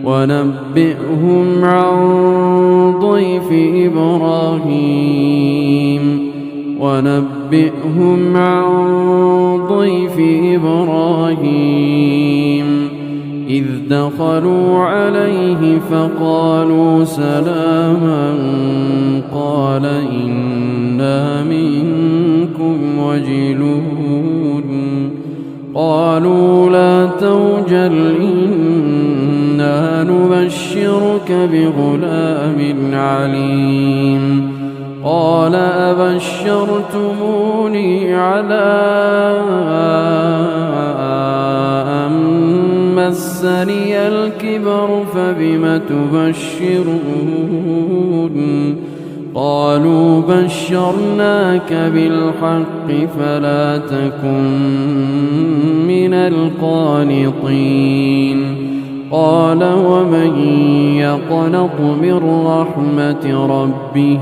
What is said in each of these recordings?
ونبئهم عن ضيف إبراهيم إذ دخلوا عليه فقالوا سلاما قال إنا منكم وجلون قالوا لا توجل إنا نبشرك بغلام عليم قال أبشرتموني على أن مسني الكبر فبم تبشرون قالوا بشرناك بالحق فلا تكن من القانطين قال ومن يقنط من رحمة ربه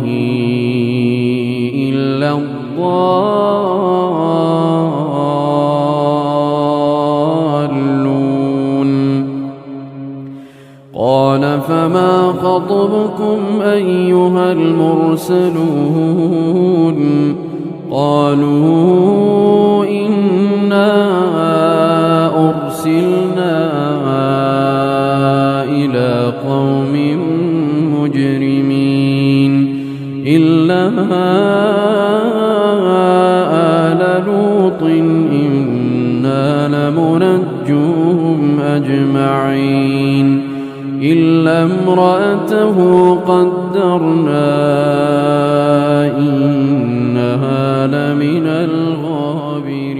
إلا الضالون قال فما خطبكم أيها المرسلون قالوا إنا أرسلنا إلى قوم مجرمين إلا آل لوط إنا لمنجوهم أجمعين إلا امرأته قدرنا إنها لمن الغابرين.